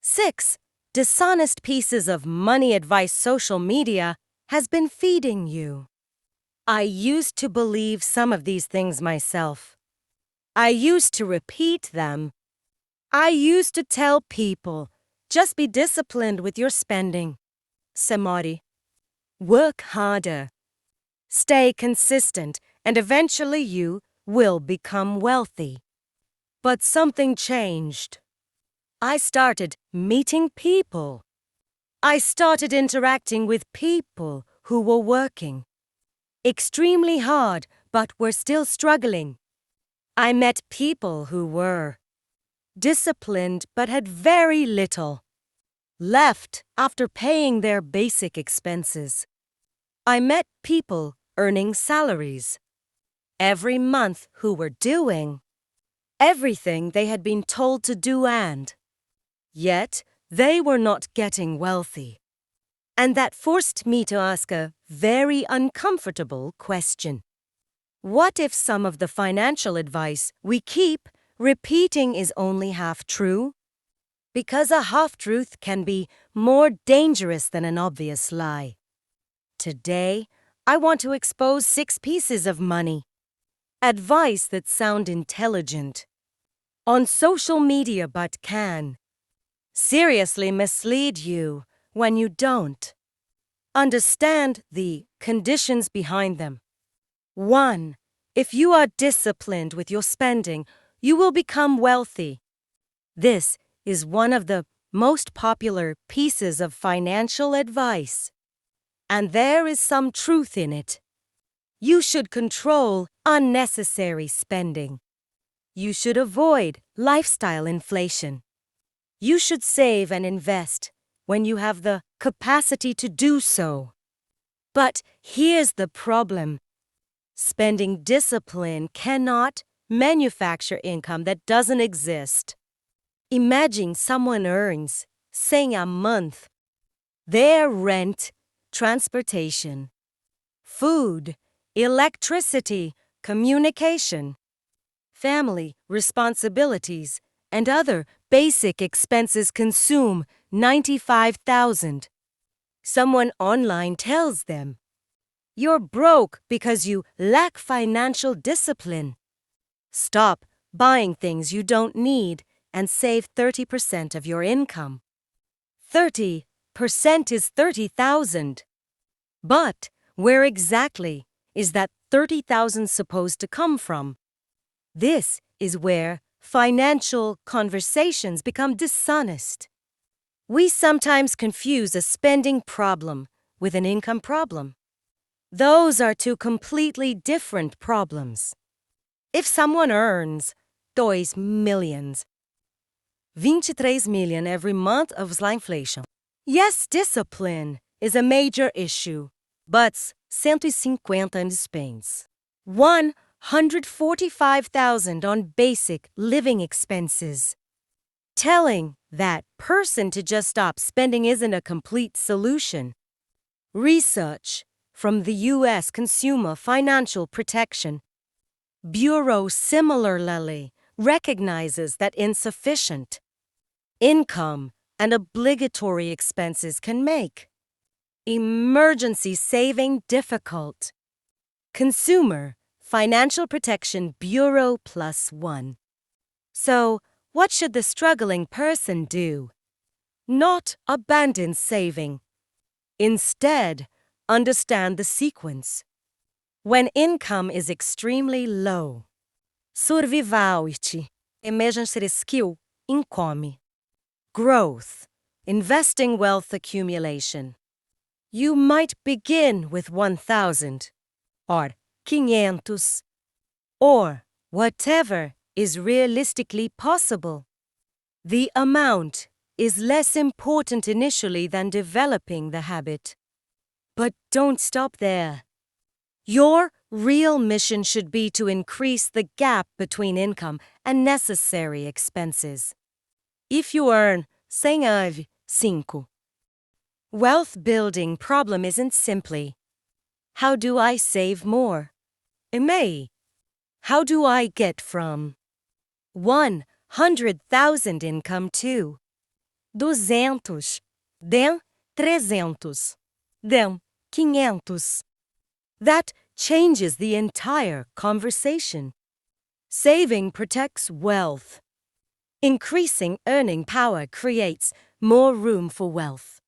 6. Dishonest pieces of money advice social media has been feeding you. I used to believe some of these things myself. I used to repeat them. I used to tell people, just be disciplined with your spending. Samari. Work harder. Stay consistent, and eventually you will become wealthy. But something changed. I started meeting people. I started interacting with people who were working extremely hard but were still struggling. I met people who were disciplined but had very little left after paying their basic expenses. I met people earning salaries every month who were doing everything they had been told to do, and yet they were not getting wealthy. And that forced me to ask a very uncomfortable question. What if some of the financial advice we keep repeating is only half true? Because a half-truth can be more dangerous than an obvious lie. Today, I want to expose 6 pieces of money advice that sound intelligent on social media but can seriously mislead you when you don't understand the conditions behind them. 1. If you are disciplined with your spending, you will become wealthy. This is one of the most popular pieces of financial advice, and there is some truth in it. You should control unnecessary spending. You should avoid lifestyle inflation. You should save and invest when you have the capacity to do so. But here's the problem. Spending discipline cannot manufacture income that doesn't exist. Imagine someone earns, say a month, their rent, transportation, food, electricity, communication, family responsibilities, and other basic expenses consume $95,000. Someone online tells them, "You're broke because you lack financial discipline. Stop buying things you don't need and save 30% of your income." 30% is 30,000. But where exactly is that 30,000 supposed to come from? This is where financial conversations become dishonest. We sometimes confuse a spending problem with an income problem. Those are 2 completely different problems. If someone earns 2 millions, 23 million every month of inflation. Yes, discipline is a major issue, but 150 in spends. 145,000 on basic living expenses. Telling that person to just stop spending isn't a complete solution. Research from the U.S. Consumer Financial Protection Bureau similarly recognizes that insufficient income and obligatory expenses can make emergency saving difficult. Consumer Financial Protection Bureau +1. So, what should the struggling person do? Not abandon saving. Instead, understand the sequence. When income is extremely low, survivality, emergency skill, income. Growth, investing wealth accumulation. You might begin with 1,000 or 500 or whatever is realistically possible. The amount is less important initially than developing the habit. But don't stop there. Your real mission should be to increase the gap between income and necessary expenses. If you earn, say, 5, wealth building problem isn't simply, how do I save more? It may, how do I get from 100,000 income to 200, then 300, then 500. That changes the entire conversation. Saving protects wealth. Increasing earning power creates more room for wealth.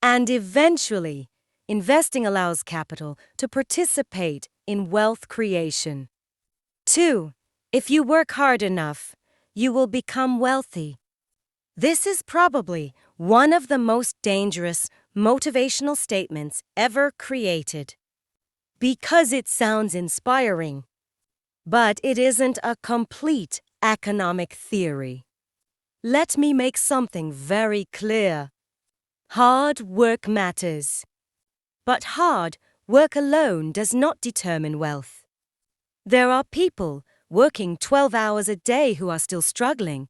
And eventually, investing allows capital to participate in wealth creation. 2. If you work hard enough, you will become wealthy. This is probably one of the most dangerous motivational statements ever created. Because it sounds inspiring, but it isn't a complete economic theory. Let me make something very clear. Hard work matters. But hard work alone does not determine wealth. There are people working 12 hours a day who are still struggling.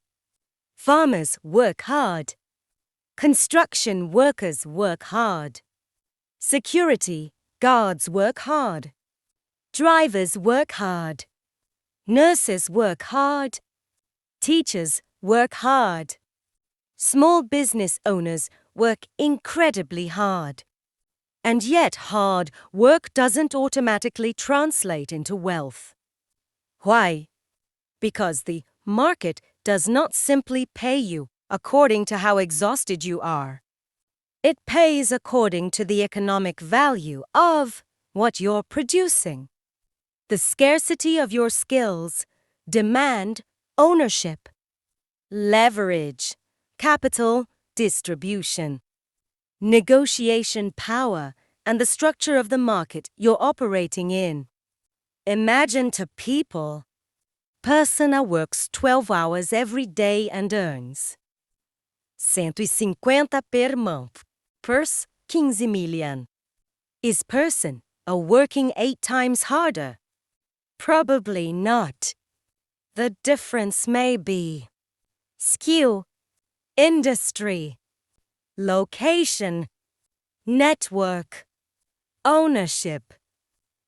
Farmers work hard. Construction workers work hard. Security guards work hard. Drivers work hard. Nurses work hard. Teachers work hard. Small business owners work incredibly hard. And yet hard work doesn't automatically translate into wealth. Why? Because the market does not simply pay you according to how exhausted you are. It pays according to the economic value of what you're producing. The scarcity of your skills demand ownership, leverage, capital distribution, negotiation power, and the structure of the market you're operating in. Imagine to people. Persona works 12 hours every day and earns 150 per month. Purse 15 million. Is person a working 8 times harder? Probably not. The difference may be skill, industry, location, network, ownership,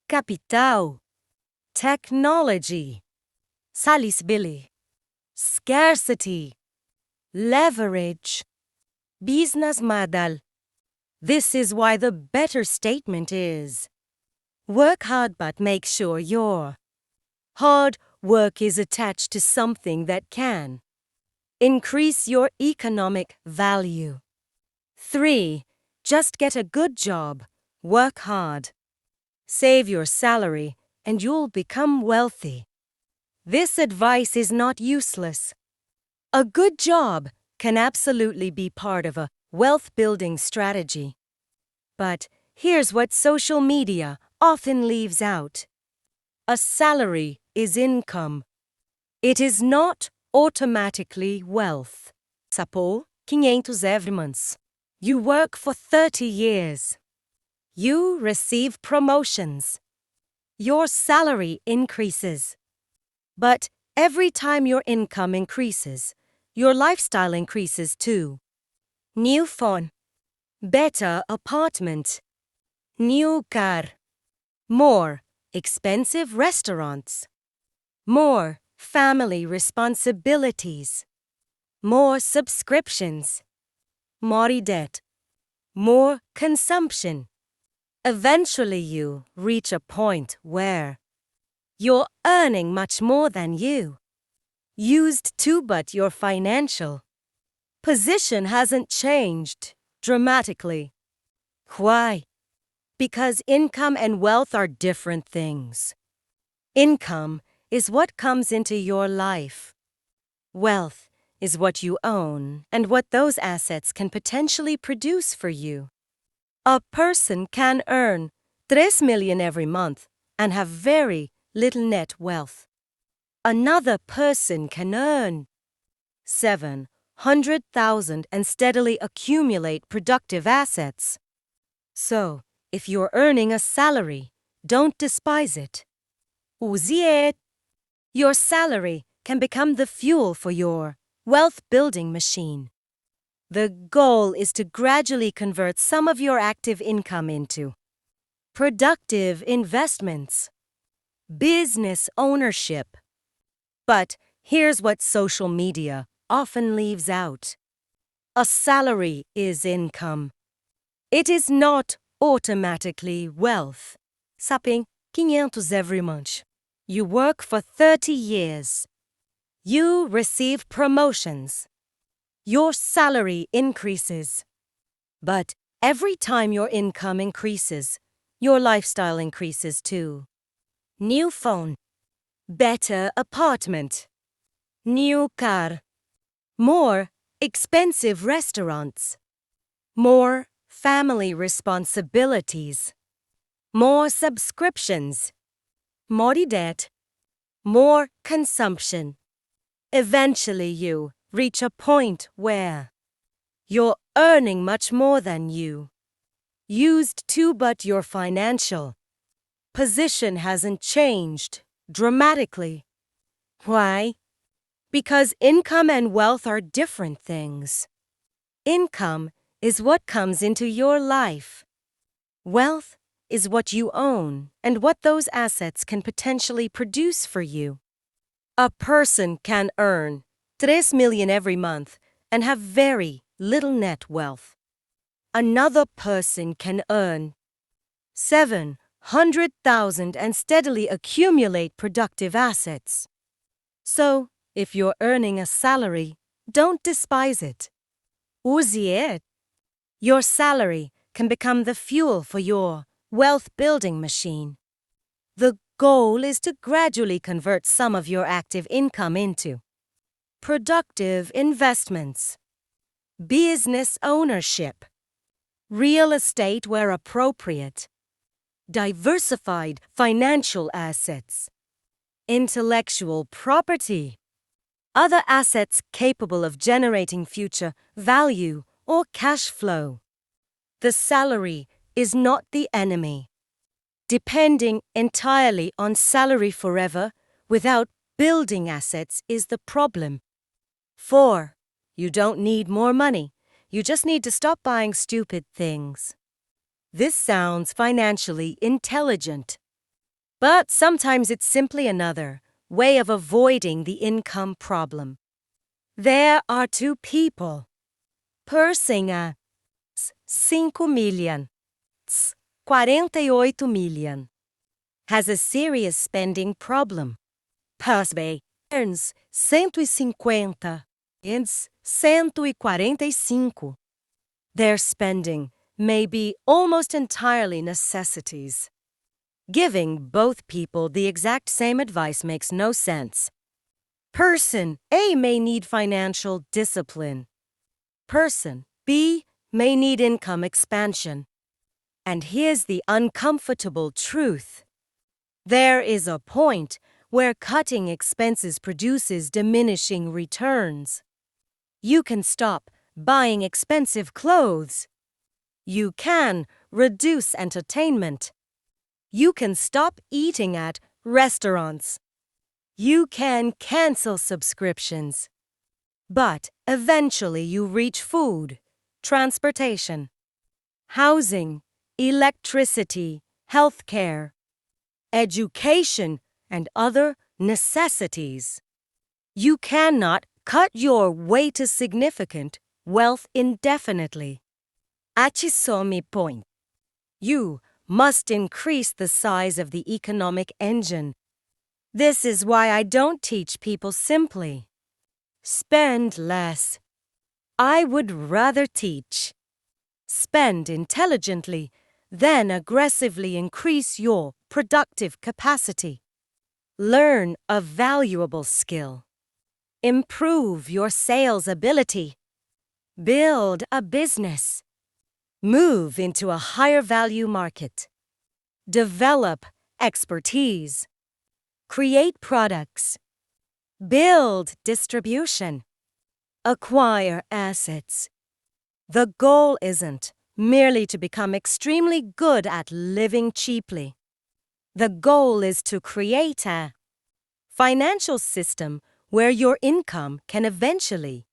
capital, technology, salisbility, scarcity, leverage, business model. This is why the better statement is: work hard but make sure your hard work is attached to something that can increase your economic value. 3. Just get a good job, work hard. Save your salary and you'll become wealthy. This advice is not useless. A good job can absolutely be part of a wealth-building strategy. But here's what social media often leaves out. A salary is income. It is not automatically wealth. Sapo, 500 every month. You work for 30 years. You receive promotions. Your salary increases. But every time your income increases, your lifestyle increases too. New phone, better apartment, new car, more expensive restaurants, more family responsibilities, more subscriptions, more debt, more consumption. Eventually you reach a point where you're earning much more than you used to, but your financial position hasn't changed dramatically. Why? Because income and wealth are different things. Income is what comes into your life. Wealth is what you own and what those assets can potentially produce for you. A person can earn 3 million every month and have very little net wealth. Another person can earn 700,000 and steadily accumulate productive assets. So, if you're earning a salary, don't despise it. Use it. Your salary can become the fuel for your wealth-building machine. The goal is to gradually convert some of your active income into productive investments, business ownership. But here's what social media often leaves out. A salary is income. It is not automatically wealth. Sapem 500 every month. You work for 30 years. You receive promotions. Your salary increases. But every time your income increases, your lifestyle increases too. New phone. Better apartment. New car. More expensive restaurants. More family responsibilities. More subscriptions. More debt. More consumption. Eventually you reach a point where you're earning much more than you used to, but your financial position hasn't changed dramatically. Why? Because income and wealth are different things. Income is what comes into your life. Wealth is what you own and what those assets can potentially produce for you. A person can earn 3 million every month and have very little net wealth. Another person can earn 700,000 and steadily accumulate productive assets. So, if you're earning a salary, don't despise it. Use it. Your salary can become the fuel for your wealth-building machine. The goal is to gradually convert some of your active income into productive investments, business ownership, real estate where appropriate, diversified financial assets, intellectual property, other assets capable of generating future value or cash flow. The salary is not the enemy. Depending entirely on salary forever without building assets is the problem. 4. You don't need more money. You just need to stop buying stupid things. This sounds financially intelligent. But sometimes it's simply another way of avoiding the income problem. There are two people. Person A. 5 million. 48 million. Has a serious spending problem. Person B. Earns 150 and 145. Their spending may be almost entirely necessities. Giving both people the exact same advice makes no sense. Person A may need financial discipline. Person B may need income expansion. And here's the uncomfortable truth. There is a point where cutting expenses produces diminishing returns. You can stop buying expensive clothes. You can reduce entertainment. You can stop eating at restaurants. You can cancel subscriptions. But eventually you reach food, transportation, housing, electricity, healthcare, education, and other necessities. You cannot cut your way to significant wealth indefinitely. Achisomi point. You must increase the size of the economic engine. This is why I don't teach people simply spend less. I would rather teach spend intelligently, then aggressively increase your productive capacity. Learn a valuable skill. Improve your sales ability. Build a business. Move into a higher value market. Develop expertise. Create products. Build distribution. Acquire assets. The goal isn't merely to become extremely good at living cheaply. The goal is to create a financial system where your income can eventually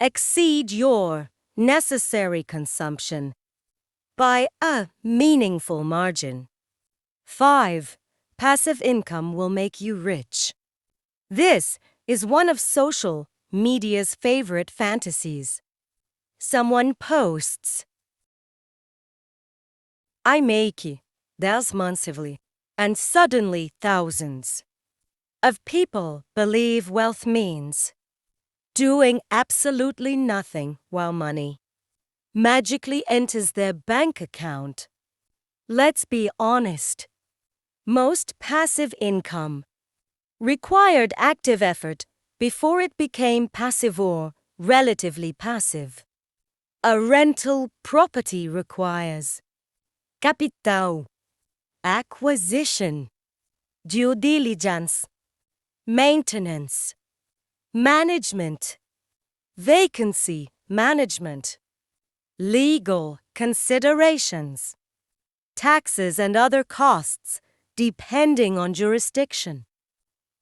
exceed your necessary consumption by a meaningful margin. 5. Passive income will make you rich. This is one of social media's favorite fantasies. Someone posts, I make $10 monthly, and suddenly thousands of people believe wealth means doing absolutely nothing while money magically enters their bank account. Let's be honest. Most passive income required active effort before it became passive or relatively passive. A rental property requires capital, acquisition, due diligence, maintenance, management, vacancy management, legal considerations, taxes and other costs depending on jurisdiction.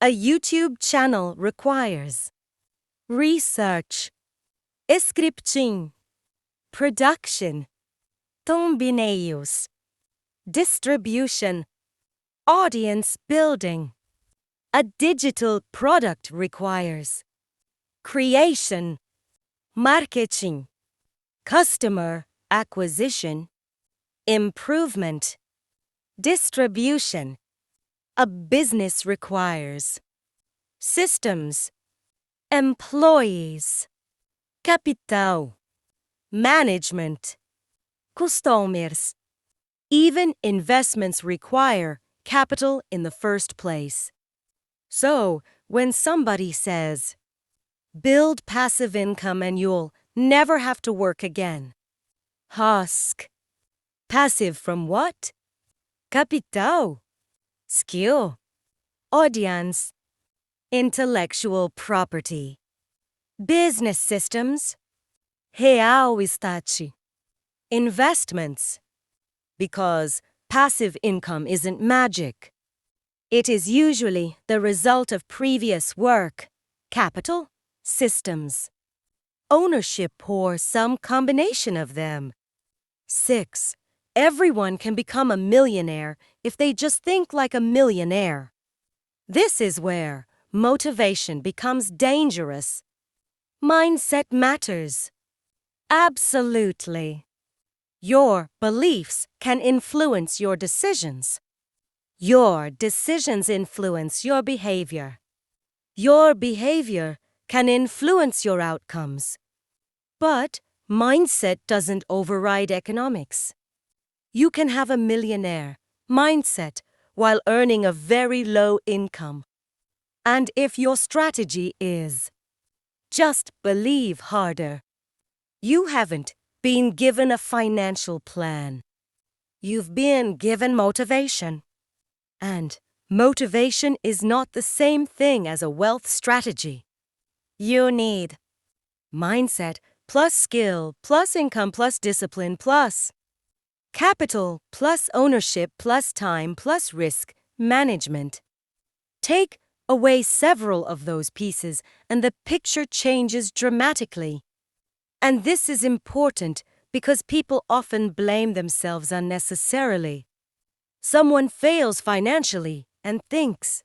A YouTube channel requires research, scripting, production, thumbnails, distribution, audience building. A digital product requires creation, marketing, customer acquisition, improvement, distribution. A business requires systems, employees, capital, management, customers. Even investments require capital in the first place. So, when somebody says, build passive income and you'll never have to work again. Husk. Passive from what? Capital. Skill. Audience. Intellectual property. Business systems. Real estate. Investments. Because passive income isn't magic. It is usually the result of previous work, capital, systems, ownership, or some combination of them. 6. Everyone can become a millionaire if they just think like a millionaire. This is where motivation becomes dangerous. Mindset matters. Absolutely. Your beliefs can influence your decisions. Your decisions influence your behavior. Your behavior can influence your outcomes. But mindset doesn't override economics. You can have a millionaire mindset while earning a very low income. And if your strategy is just believe harder, you haven't been given a financial plan. You've been given motivation. And motivation is not the same thing as a wealth strategy. You need mindset plus skill plus income plus discipline plus capital plus ownership plus time plus risk management. Take away several of those pieces and the picture changes dramatically. And this is important because people often blame themselves unnecessarily. Someone fails financially and thinks,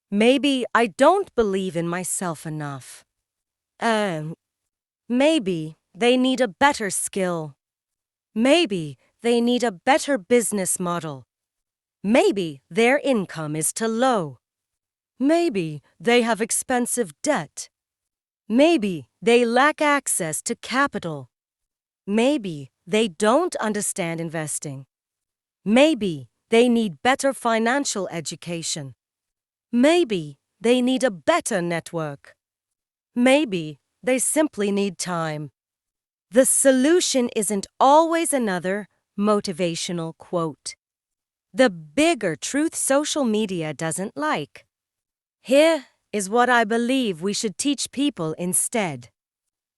maybe I don't believe in myself enough. Maybe they need a better skill. Maybe they need a better business model. Maybe their income is too low. Maybe they have expensive debt. Maybe they lack access to capital. Maybe they don't understand investing. Maybe they need better financial education. Maybe they need a better network. Maybe they simply need time. The solution isn't always another motivational quote. The bigger truth social media doesn't like. Here is what I believe we should teach people instead.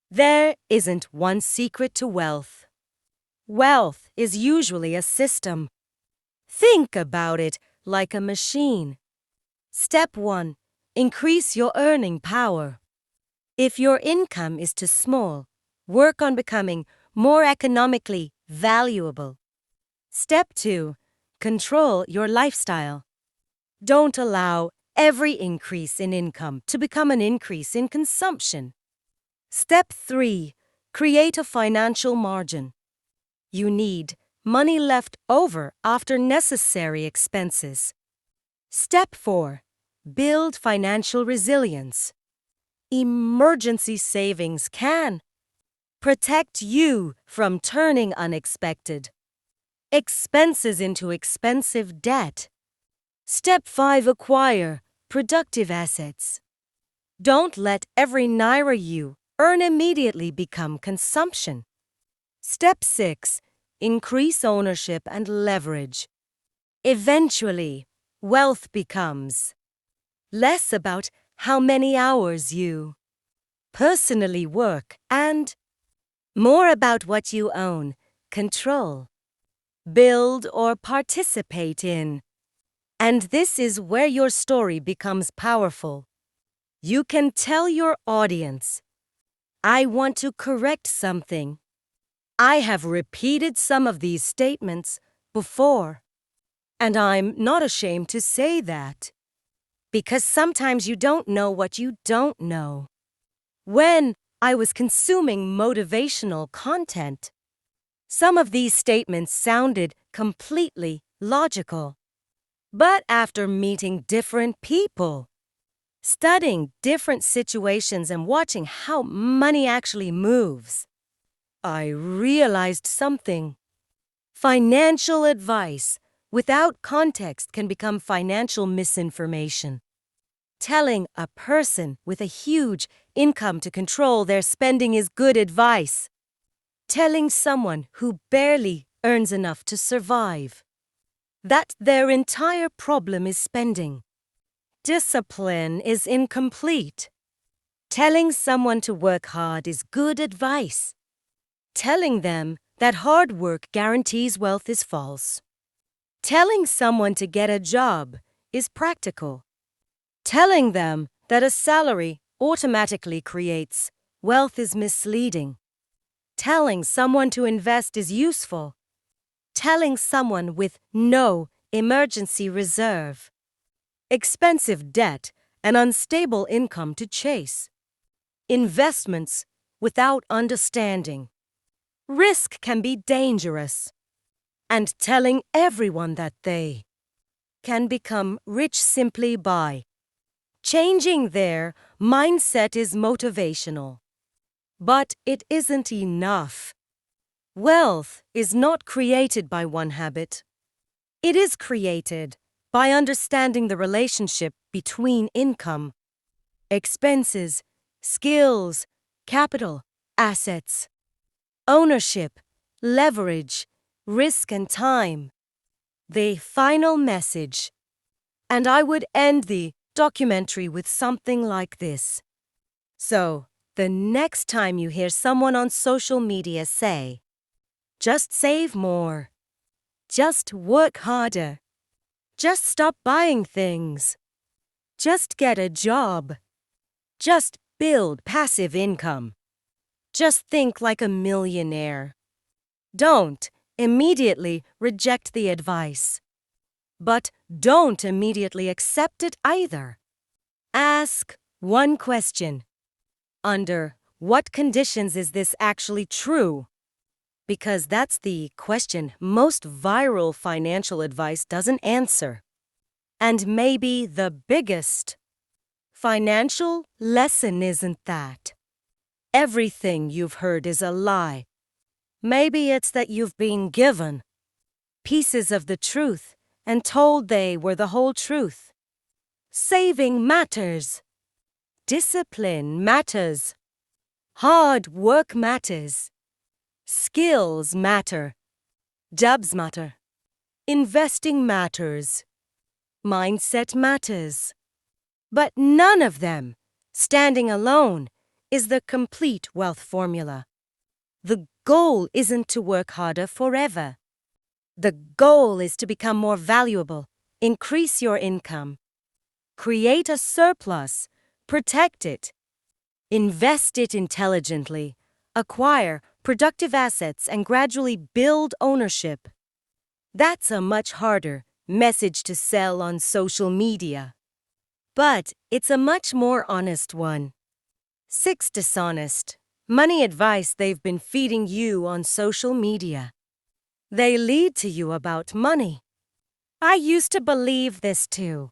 There isn't one secret to wealth. Wealth is usually a system. Think about it like a machine. Step 1. Increase your earning power. If your income is too small, work on becoming more economically valuable. Step 2. Control your lifestyle. Don't allow every increase in income to become an increase in consumption. Step 3. Create a financial margin. You need money left over after necessary expenses. Step 4. Build financial resilience. Emergency savings can protect you from turning unexpected expenses into expensive debt. Step 5. Acquire productive assets. Don't let every naira you earn immediately become consumption. Step 6. Increase ownership and leverage. Eventually, wealth becomes less about how many hours you personally work and more about what you own, control, build, or participate in. And this is where your story becomes powerful. You can tell your audience, I want to correct something. I have repeated some of these statements before, and I'm not ashamed to say that. Because sometimes you don't know what you don't know. When I was consuming motivational content, some of these statements sounded completely logical. But after meeting different people, studying different situations and watching how money actually moves, I realized something. Financial advice without context can become financial misinformation. Telling a person with a huge income to control their spending is good advice. Telling someone who barely earns enough to survive that their entire problem is spending discipline is incomplete. Telling someone to work hard is good advice. Telling them that hard work guarantees wealth is false. Telling someone to get a job is practical. Telling them that a salary automatically creates wealth is misleading. Telling someone to invest is useful. Telling someone with no emergency reserve, expensive debt, and unstable income to chase investments without understanding risk can be dangerous. And telling everyone that they can become rich simply by changing their mindset is motivational. But it isn't enough. Wealth is not created by one habit. It is created by understanding the relationship between income, expenses, skills, capital, assets, ownership, leverage, risk, and time. The final message. And I would end the documentary with something like this. So, the next time you hear someone on social media say, just save more, just work harder, just stop buying things, just get a job, just build passive income, just think like a millionaire. Don't immediately reject the advice. But don't immediately accept it either. Ask one question. Under what conditions is this actually true? Because that's the question most viral financial advice doesn't answer. And maybe the biggest financial lesson isn't that everything you've heard is a lie. Maybe it's that you've been given pieces of the truth and told they were the whole truth. Saving matters. Discipline matters. Hard work matters. Skills matter. Jobs matter. Investing matters. Mindset matters. But none of them, standing alone, is the complete wealth formula. The goal isn't to work harder forever. The goal is to become more valuable, increase your income, create a surplus, protect it, invest it intelligently, acquire productive assets, and gradually build ownership. That's a much harder message to sell on social media. But it's a much more honest one. 6. Dishonest. money advice they've been feeding you on social media. They lead to you about money. I used to believe this too.